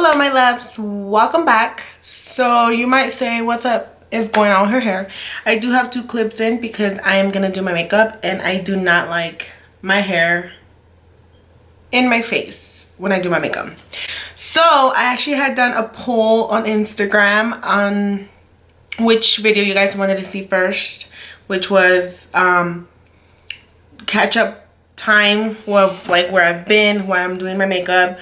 Hello my loves, welcome back. So you might say what is going on with her hair. I do have two clips in because I am gonna do my makeup and I do not like my hair in my face when I do my makeup. So I actually had done a poll on Instagram on which video you guys wanted to see first, which was catch up time with like where I've been while I'm doing my makeup,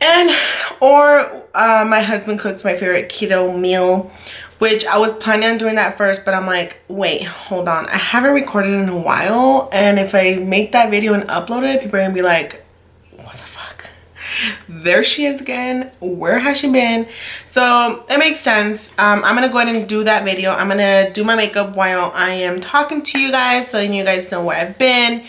and or my husband cooks my favorite keto meal, which I was planning on doing that first, but I'm like, wait, hold on, I haven't recorded in a while, and if I make that video and upload it, people are gonna be like, what the fuck, there she is again, where has she been? So it makes sense. I'm gonna go ahead and do that video. I'm gonna do my makeup while I am talking to you guys, letting you guys know where I've been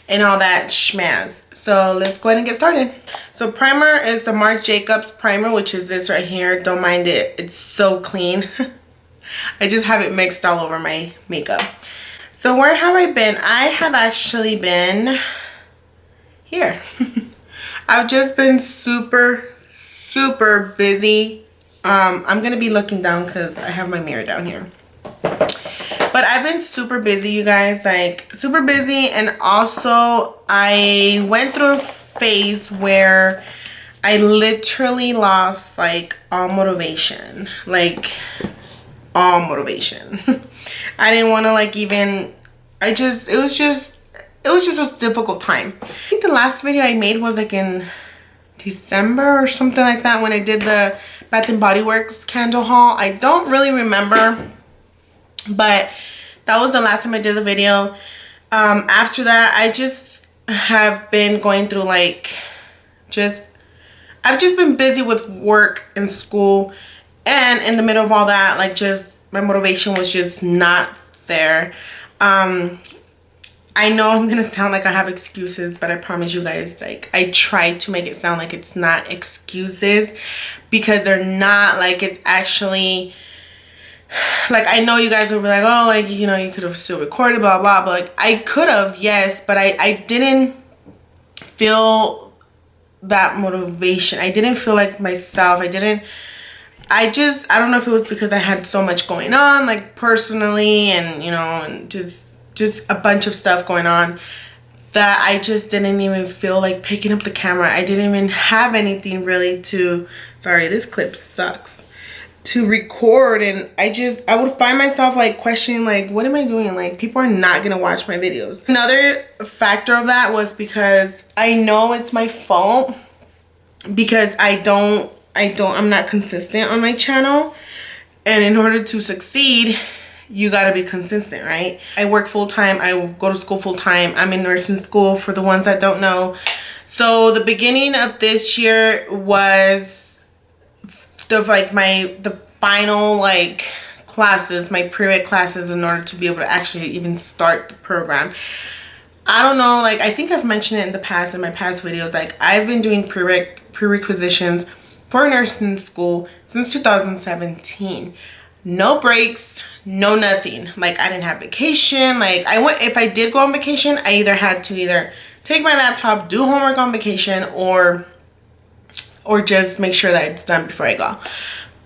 and all that schmazz. So let's go ahead and get started. So primer is the Marc Jacobs primer, which is this right here. Don't mind it, it's so clean. I just have it mixed all over my makeup. So where have I been? I have actually been here. I've just been super busy. I'm gonna be looking down because I have my mirror down here. But I've been super busy, you guys, like super busy. And also I went through a phase where I literally lost like all motivation, like all motivation. I didn't want to like even, it was just a difficult time. I think the last video I made was like in December or something like that, when I did the Bath and Body Works candle haul. I don't really remember, but that was the last time I did the video. After that, I just have been going through like I've just been busy with work and school, and in the middle of all that, like just my motivation was just not there. I know I'm gonna sound like I have excuses, but I promise you guys, like, I try to make it sound like it's not excuses, because they're not. Like, it's actually, like, I know you guys will be like, oh, like, you know, you could have still recorded, blah blah, but like I could have, yes, but I didn't feel that motivation. I didn't feel like myself. I don't know if it was because I had so much going on, like personally, and you know, and just a bunch of stuff going on, that I just didn't even feel like picking up the camera. I didn't even have anything really to, sorry, this clip sucks, to record. And I would find myself like questioning, like, what am I doing? Like, people are not gonna watch my videos. Another factor of that was because I know it's my fault, because I'm not consistent on my channel, and in order to succeed, you got to be consistent, right? I work full-time, I go to school full-time, I'm in nursing school, for the ones that don't know. So the beginning of this year was the final like classes, my prereq classes, in order to be able to actually even start the program. I don't know, like, I think I've mentioned it in the past, in my past videos, like, I've been doing prerequisitions for nursing school since 2017. No breaks, no nothing. Like, I didn't have vacation. Like, if I did go on vacation, I either had to take my laptop, do homework on vacation, or just make sure that it's done before I go.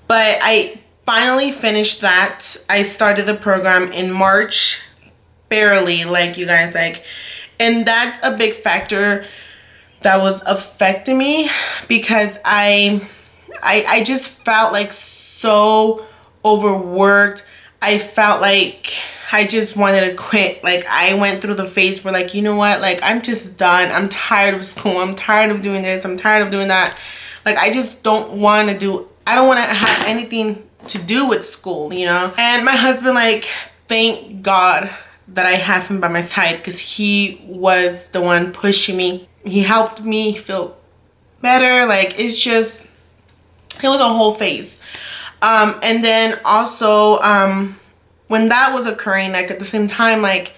But I finally finished that. I started the program in March, barely, like, you guys, like, and that's a big factor that was affecting me, because I just felt like so overworked. I felt like I just wanted to quit. Like, I went through the phase where, like, you know what, like, I'm just done. I'm tired of school. I'm tired of doing this. I'm tired of doing that. Like, I just don't want to I don't want to have anything to do with school, you know? And my husband, like, thank God that I have him by my side, because he was the one pushing me. He helped me feel better. Like, it was a whole phase. And then also, when that was occurring, like, at the same time, like,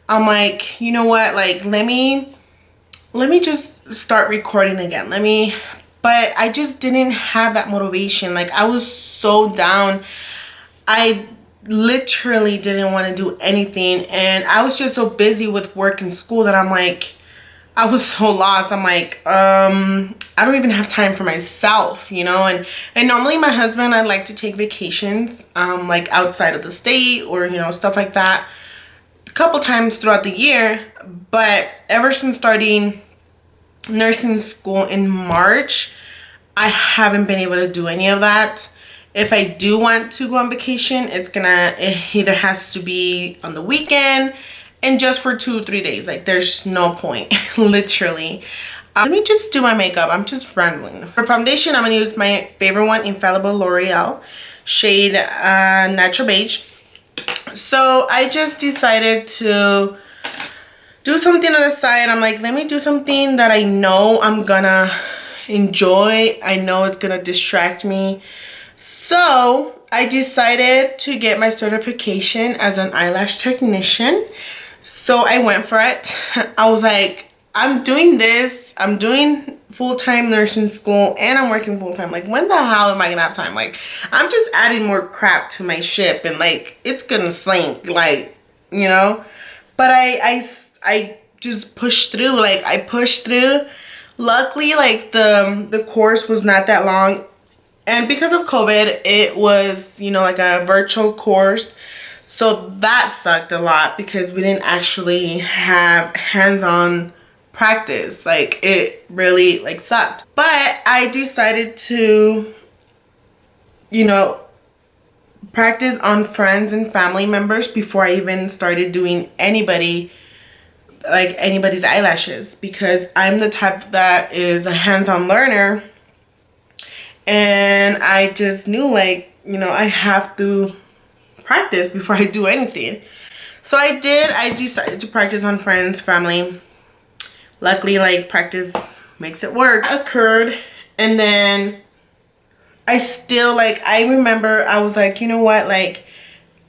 I'm like, you know what, like, let me just start recording again. But I just didn't have that motivation. Like, I was so down. I literally didn't want to do anything, and I was just so busy with work and school that I'm like, I was so lost. I'm like, I don't even have time for myself, you know. And normally my husband, I like to take vacations, like outside of the state or, you know, stuff like that, a couple times throughout the year. But ever since starting nursing school in March, I haven't been able to do any of that. If I do want to go on vacation, it either has to be on the weekend and just for 2 or 3 days. Like, there's no point, literally. Let me just do my makeup. I'm just rambling. For foundation, I'm gonna use my favorite one, Infallible L'Oreal, shade Natural Beige. So I just decided to do something on the side. I'm like, let me do something that I know I'm gonna enjoy. I know it's gonna distract me. So I decided to get my certification as an eyelash technician. So I went for it. I was like, I'm doing this. I'm doing full-time nursing school and I'm working full-time. Like, when the hell am I gonna have time? Like, I'm just adding more crap to my ship and like it's gonna slink, like, you know. But I just pushed through. Like, I pushed through. Luckily, like the course was not that long. And because of COVID, it was, you know, like a virtual course. So that sucked a lot because we didn't actually have hands-on practice. Like, it really like sucked. But I decided to, you know, practice on friends and family members before I even started doing anybody's eyelashes, because I'm the type that is a hands-on learner. And I just knew, like, you know, I have to practice before I do anything. So I did. I decided to practice on friends, family. Luckily, like, practice makes it work. Occurred. And then I still, like, I remember I was like, you know what, like,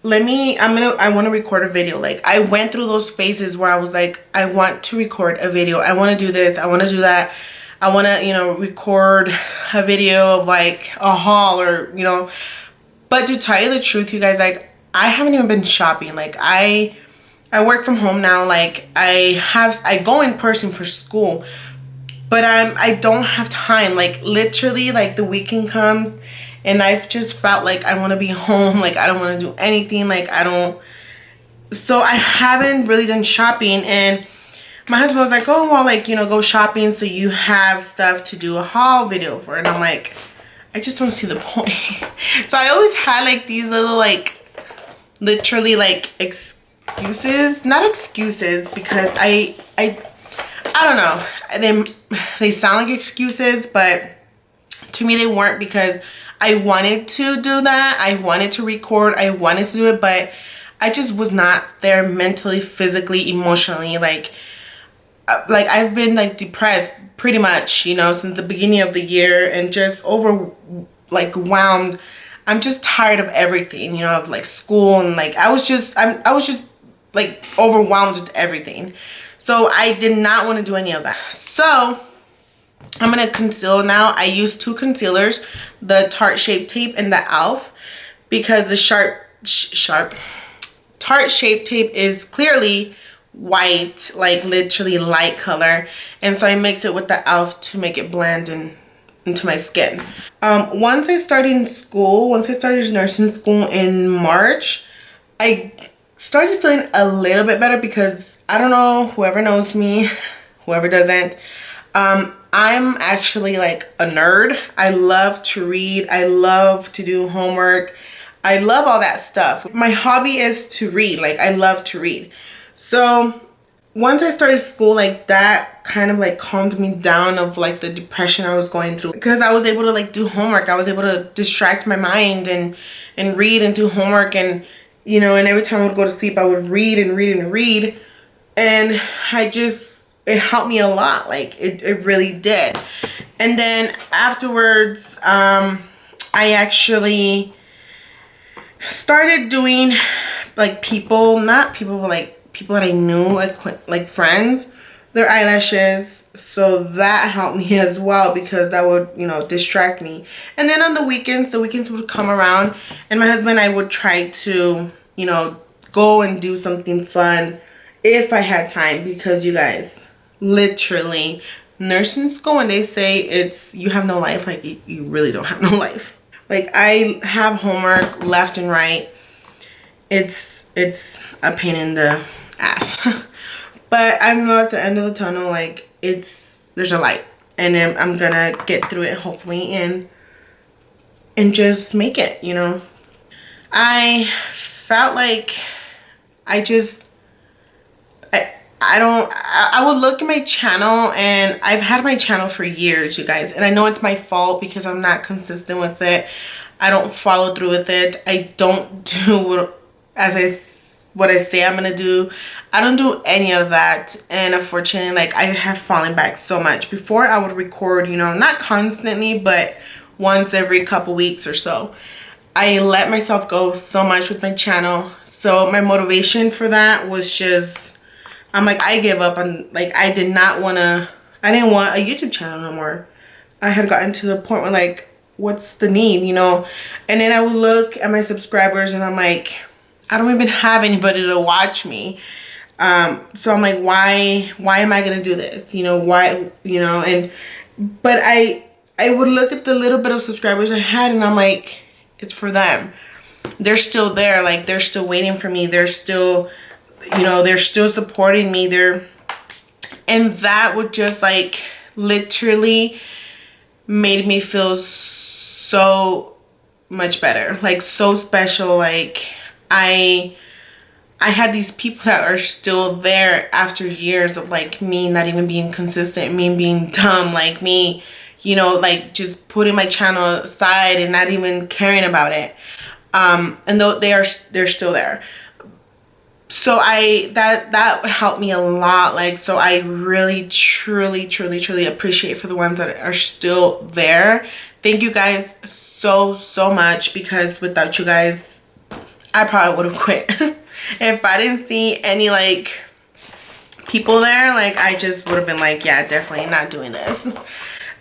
I want to record a video. Like, I went through those phases where I was like, I want to record a video. I want to do this. I want to do that. I want to, you know, record a video of like a haul or, you know. But to tell you the truth, you guys, like, I haven't even been shopping. Like, I work from home now. Like, I go in person for school, but I don't have time. Like, literally, like, the weekend comes and I've just felt like I want to be home. Like, I don't want to do anything. Like, so I haven't really done shopping. And my husband was like, oh, well, like, you know, go shopping so you have stuff to do a haul video for. And I'm like, I just don't see the point. So I always had like these little, like, literally like excuses, not excuses, because I don't know, they sound like excuses, but to me they weren't, because I wanted to do that. I wanted to record. I wanted to do it, but I just was not there mentally, physically, emotionally. Like I've been like depressed pretty much, you know, since the beginning of the year, and just overwhelmed. I'm just tired of everything, you know, of like school, and like I was just like overwhelmed with everything. So I did not want to do any of that. So I'm gonna conceal now. I use two concealers, the Tarte Shape Tape and the e.l.f. because the Tarte Shape Tape is clearly white, like literally light color, and so I mix it with the e.l.f. to make it blend into my skin. Once I started nursing school in March, I started feeling a little bit better, because I don't know, whoever knows me, whoever doesn't, I'm actually like a nerd. I love to read. I love to do homework. I love all that stuff. My hobby is to read. Like, I love to read. So once I started school, like, that kind of like calmed me down of like the depression I was going through, because I was able to like do homework. I was able to distract my mind and read and do homework, and, you know, and every time I would go to sleep, I would read and read and read. And it helped me a lot. Like, it really did. And then afterwards, I actually started doing like not people, but like people that I knew, like friends, their eyelashes. So that helped me as well, because that would, you know, distract me. And then on the weekends would come around, and my husband and I would try to, you know, go and do something fun if I had time, because you guys, Literally, nursing school, when they say it's you have no life, like you really don't have no life. Like I have homework left and right. It's a pain in the ass. But I know at the end of the tunnel, like there's a light, and then I'm gonna get through it hopefully, and just make it, you know. I felt like I just I don't I would look at my channel, and I've had my channel for years, you guys, and I know it's my fault because I'm not consistent with it. I don't follow through with it. I don't do what I say I'm gonna do. I don't do any of that, and unfortunately, like, I have fallen back so much. Before, I would record, you know, not constantly, but once every couple weeks or so. I let myself go so much with my channel, so my motivation for that was just, I'm like, I give up on, like, I didn't want a YouTube channel no more. I had gotten to the point where, like, what's the need, you know? And then I would look at my subscribers, and I'm like, I don't even have anybody to watch me. So I'm like, why am I gonna do this? You know, why, you know? But I would look at the little bit of subscribers I had, and I'm like, it's for them. They're still there. Like, they're still waiting for me. They're still, you know, they're still supporting me. And that would just, like, literally made me feel so much better. Like, so special. Like, I had these people that are still there after years of, like, me not even being consistent, me being dumb, like, me, you know, like, just putting my channel aside and not even caring about it. And though they're still there. So that helped me a lot. Like, so I really, truly appreciate for the ones that are still there. Thank you guys so much, because without you guys, I probably would have quit. If I didn't see any, like, people there, like, I just would have been like, yeah, definitely not doing this. Now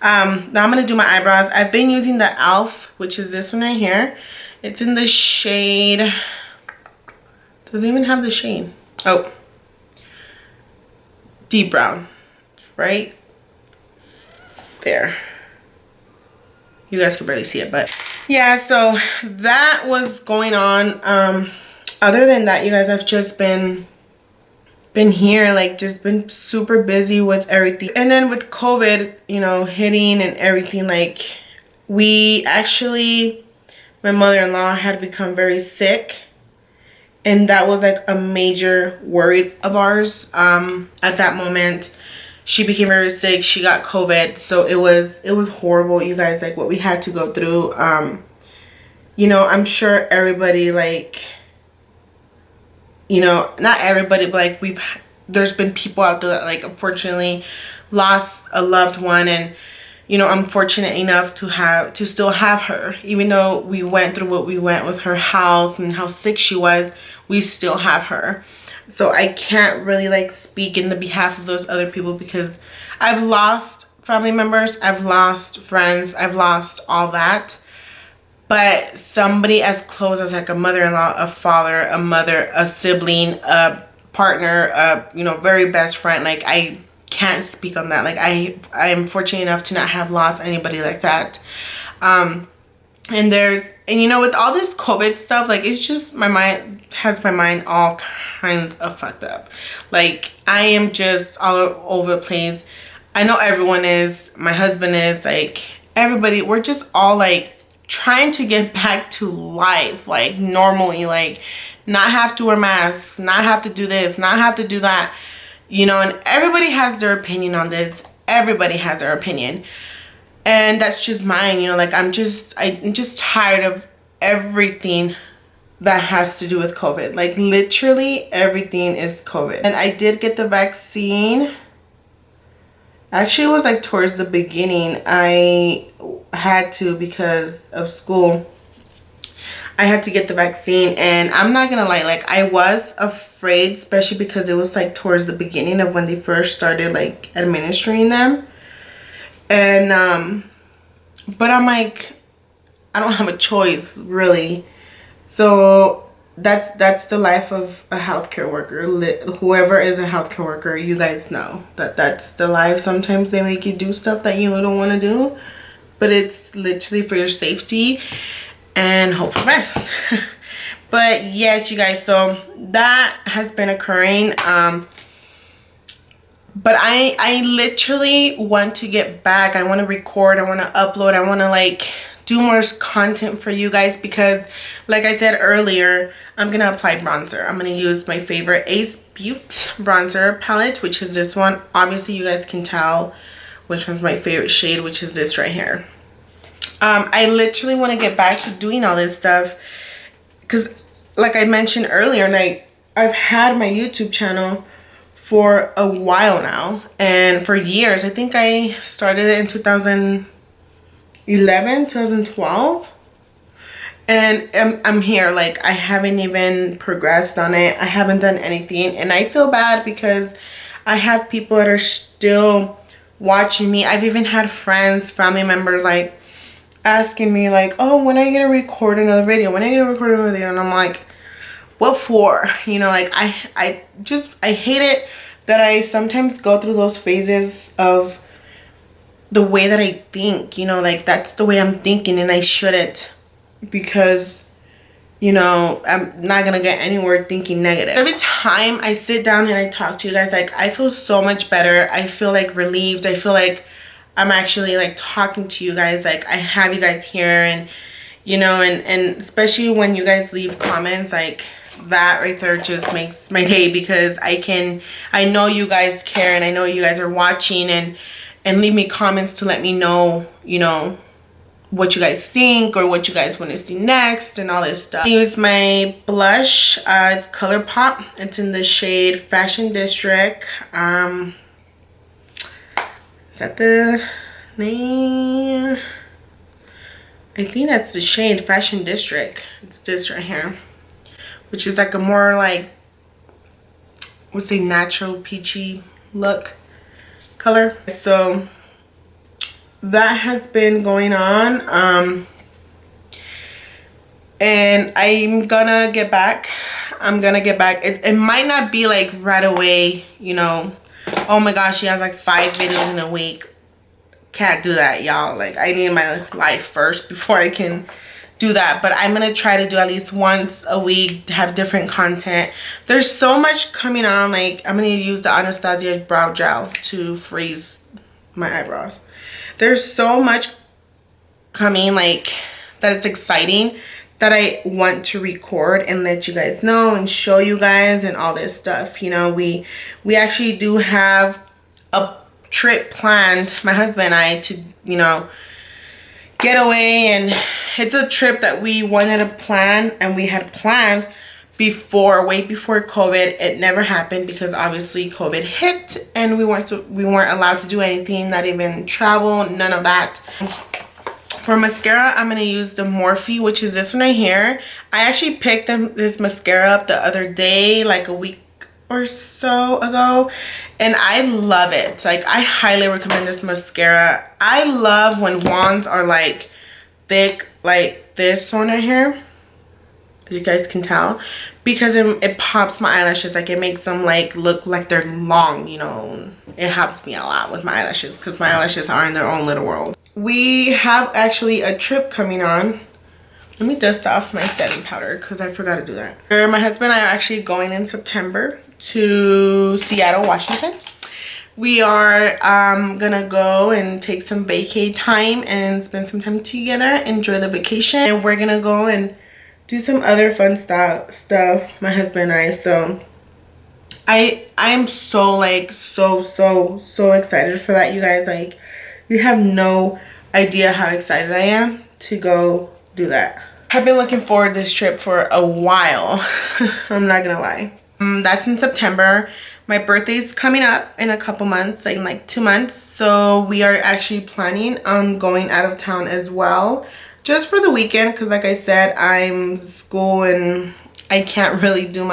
I'm gonna do my eyebrows. I've been using the Elf, which is this one right here. It's in the shade, doesn't even have the shade. Oh, deep brown. It's right there. You guys can barely see it, but yeah, so that was going on. Other than that, you guys, I've just been here, like, just been super busy with everything. And then with COVID, you know, hitting and everything, like, we actually, my mother-in-law had become very sick, and that was, like, a major worry of ours. At that moment, she became very sick. She got COVID, so it was horrible, you guys, like, what we had to go through. You know, I'm sure everybody, like, you know, not everybody, but, like, there's been people out there that, like, unfortunately lost a loved one, and, you know, I'm fortunate enough to still have her. Even though we went through what we went with her health and how sick she was, we still have her. So I can't really, like, speak in the behalf of those other people, because I've lost family members, I've lost friends, I've lost all that. But somebody as close as, like, a mother-in-law, a father, a mother, a sibling, a partner, a, you know, very best friend, like, I can't speak on that. Like, I am fortunate enough to not have lost anybody like that. And you know, with all this COVID stuff, like, it's just, my mind all kinds of fucked up. Like, I am just all over the place. I know everyone is, my husband is, like, everybody, we're just all, like, trying to get back to life, like, normally, like, not have to wear masks, not have to do this, not have to do that, you know. And everybody has their opinion on this. Everybody has their opinion, and that's just mine, you know. Like, I'm just tired of everything that has to do with COVID. Like, literally everything is COVID. And I did get the vaccine. Actually, it was, like, towards the beginning. I had to, because of school, I had to get the vaccine. And I'm not gonna lie, like, I was afraid, especially because it was, like, towards the beginning of when they first started, like, administering them. And but I'm like, I don't have a choice, really. So that's the life of a healthcare worker. Whoever is a healthcare worker, you guys know that that's the life. Sometimes they make you do stuff that you don't want to do, but it's literally for your safety and hope for the best. But yes, you guys, so that has been occurring. But I literally want to get back. I want to record, I want to upload, I want to like do more content for you guys, because like I said earlier, I'm gonna apply bronzer. I'm gonna use my favorite Ace Butte bronzer palette, which is this one. Obviously you guys can tell which one's my favorite shade, which is this right here. I literally want to get back to doing all this stuff, because like I mentioned earlier, and I've had my YouTube channel for a while now, and for years. I think I started it in 2011, 2012, and I'm here. Like, I haven't even progressed on it. I haven't done anything, and I feel bad because I have people that are still watching me. I've even had friends, family members, like asking me like, oh, when are you gonna record another video, when are you gonna record another video? And I'm like, what for? You know, like I hate it that I sometimes go through those phases of the way that I think, you know, like that's the way I'm thinking, and I shouldn't, because you know, I'm not gonna get anywhere thinking negative. Every time I sit down and I talk to you guys, like I feel so much better. I feel like relieved. I feel like I'm actually like talking to you guys, like I have you guys here, and you know, and especially when you guys leave comments, like that right there just makes my day, because I know you guys care, and I know you guys are watching, and leave me comments to let me know, you know, what you guys think or what you guys want to see next and all this stuff. I use my blush, it's ColourPop. It's in the shade Fashion District. Is that the name? I think that's the shade Fashion District. It's this right here, which is like a more like, I would say natural peachy look color. So that has been going on, and I'm gonna get back. It might not be like right away, you know. Oh my gosh, she has like 5 videos in a week. Can't do that, y'all. Like, I need my life first before I can do that. But I'm gonna try to do at least once a week to have different content. There's so much coming on. Like, I'm gonna use the Anastasia brow gel to freeze my eyebrows. There's so much coming, like, that it's exciting, that I want to record and let you guys know and show you guys and all this stuff. You know, we actually do have a trip planned, my husband and I, to, you know, get away. And it's a trip that we wanted to plan, and we had planned before, way before COVID. It never happened because obviously COVID hit, and we weren't allowed to do anything, not even travel, none of that. For mascara, I'm going to use the Morphe, which is this one right here. I actually picked this mascara up the other day, like a week or so ago, and I love it. Like, I highly recommend this mascara. I love when wands are like thick, like this one right here. You guys can tell, because it pops my eyelashes. Like, it makes them like look like they're long, you know. It helps me a lot with my eyelashes, because my eyelashes are in their own little world. We have actually a trip coming on. Let me dust off my setting powder, because I forgot to do that. My husband and I are actually going in September to Seattle, Washington. We are gonna go and take some vacay time and spend some time together, enjoy the vacation, and we're gonna go and do some other fun stuff, my husband and I. So I'm so like so excited for that, you guys. Like, you have no idea how excited I am to go do that. I've been looking forward to this trip for a while. I'm not gonna lie. That's in September. My birthday's coming up in a couple months, like in like 2 months. So we are actually planning on going out of town as well, just for the weekend, because like I said, I'm school and I can't really do